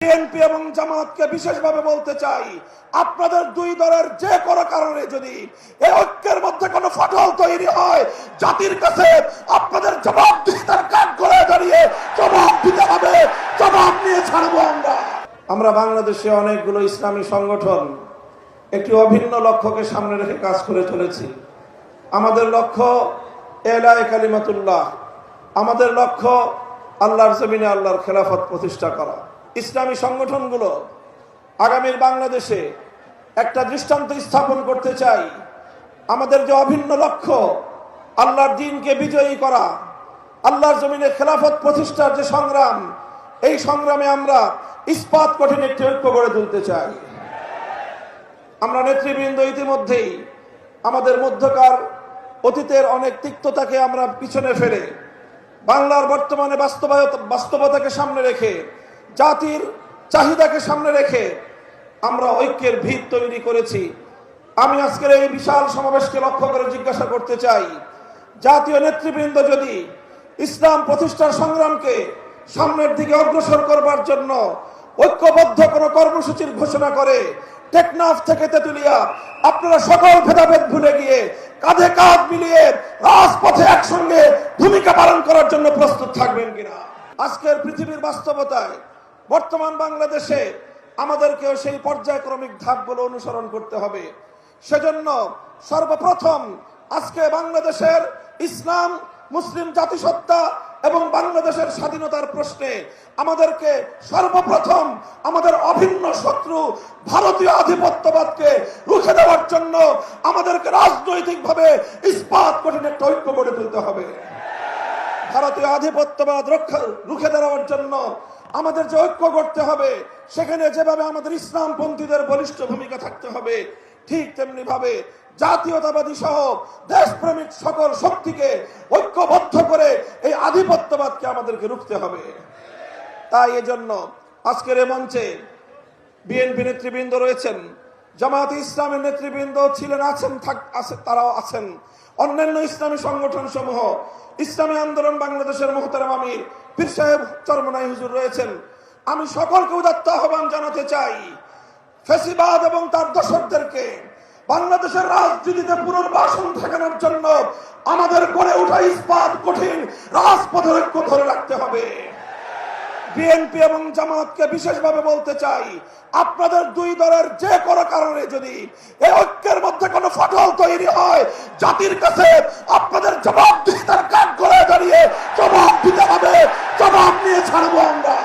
BNP এবং জামাতকে বিশেষভাবে বলতে চাই, আপনাদের দুই দলের যে কোনো কারণে যদি এই ঐক্যের মধ্যে কোনো ফাটল তৈরি হয়, জাতির কাছে আপনাদের জবাবদিহিতার কাঠ করে দাঁড়িয়ে জবাব দিতে হবে। জবাব নিয়ে ছাড়বো আমরা। বাংলাদেশে অনেকগুলো ইসলামী সংগঠন একটি অভিন্ন লক্ষ্যকে সামনে রেখে কাজ করে চলেছি। আমাদের লক্ষ্য এলায়ে কালিমাতুল্লাহ, আমাদের লক্ষ্য আল্লাহর জমিনে আল্লাহর খেলাফত প্রতিষ্ঠা করা। ইসলামী সংগঠনগুলো আগামীর বাংলাদেশে একটা দৃষ্টান্ত স্থাপন করতে চাই। আমাদের যে অভিন্ন লক্ষ্য আল্লাহর দ্বীনকে বিজয়ী করা, আল্লাহর জমিনে খেলাফত প্রতিষ্ঠার যে সংগ্রাম, এই সংগ্রামে আমরা ইস্পাত কঠিন একটি ঐক্য গড়ে তুলতে চাই। আমরা নেতৃবৃন্দ ইতিমধ্যেই আমাদের মধ্যকার অতীতের অনেক তিক্ততাকে আমরা পিছনে ফেলে বাংলার বর্তমানে বাস্তবতাকে সামনে রেখে, জাতির চাহিদাকে সামনে রেখে আমরা ঐক্যের ভিত তৈরি করেছি। আমি আজকের এই বিশাল সমাবেশকে লক্ষ্য করে জিজ্ঞাসা করতে চাই, জাতীয় নেতৃবৃন্দ যদি ইসলাম প্রতিষ্ঠার সংগ্রামকে সামনের দিকে অগ্রসর করবার জন্য ঐক্যবদ্ধ কোনো কর্মসূচির ঘোষণা করে, টেকনাফ থেকে তেতুলিয়া আপনারা সকল ভেদাভেদ ভুলে গিয়ে কাঁধে কাঁধ মিলিয়ে রাজপথে একসঙ্গে ভূমিকা পালন করার জন্য প্রস্তুত থাকবেন কিনা? আজকের পৃথিবীর বাস্তবতায় বর্তমান বাংলাদেশে আমাদেরকেও সেই পর্যায়ক্রমিক ধাপগুলো অনুসরণ করতে হবে। সেজন্য সর্বপ্রথম আজকে বাংলাদেশের ইসলাম, মুসলিম জাতিসত্তা এবং বাংলাদেশের স্বাধীনতার প্রশ্নে আমাদেরকে সর্বপ্রথম আমাদের অভিন্ন শত্রু ভারতীয় আধিপত্যবাদকে রুখে দেওয়ার জন্য আমাদেরকে রাজনৈতিকভাবে ইস্পাত কঠিন একটা ঐক্য গড়ে তুলতে হবে। ভারতীয় আধিপত্যবাদ রুখে দেওয়ার জন্য আমাদের যে ঐক্য করতে হবে, সেখানে যেভাবে আমাদের ইসলামপন্থীদের বলিষ্ঠ ভূমিকা থাকতে হবে, ঠিক তেমনি ভাবে জাতীয়তাবাদী সহ দেশপ্রেমিক সকল শক্তিকে ঐক্যবদ্ধ করে এই আধিপত্যবাদকে আমাদেরকে রুখতে হবে। তাই এজন্য আজকের এই মঞ্চে বিএনপি নেতৃবৃন্দ রয়েছেন, জামায়াতে ইসলামের নেতৃবৃন্দ ছিলেন, আছেন, তারাও আছেন, অন্যান্য ইসলামী সংগঠন সমূহ, ইসলামী আন্দোলন বাংলাদেশের মোহতারাম আমির পীর সাহেব চরমনাই হুজুর রয়েছেন। আমি সকলকে উদাত্ত আহ্বান জানাতে চাই, ফ্যাসিবাদ এবং তার দোসরদেরকে বাংলাদেশের রাজনীতিতে পুনর্বাসন ঠেকানোর জন্য আমাদের গড়ে ওঠা ইস্পাত কঠিন রাজপথের ঐক্য ধরে রাখতে হবে। বিএনপি এবং জামাতকে বিশেষভাবে বলতে চাই, আপনাদের দুই দলের যে কোনো কারণে যদি এই ঐক্যের মধ্যে কোনো ফাটল তৈরি হয়, জাতির কাছে আপনাদের জবাবদিহিতার কাঠ করে দাঁড়িয়ে জবাব দিতে হবে। জবাব নিয়ে ছাড়বো আমরা।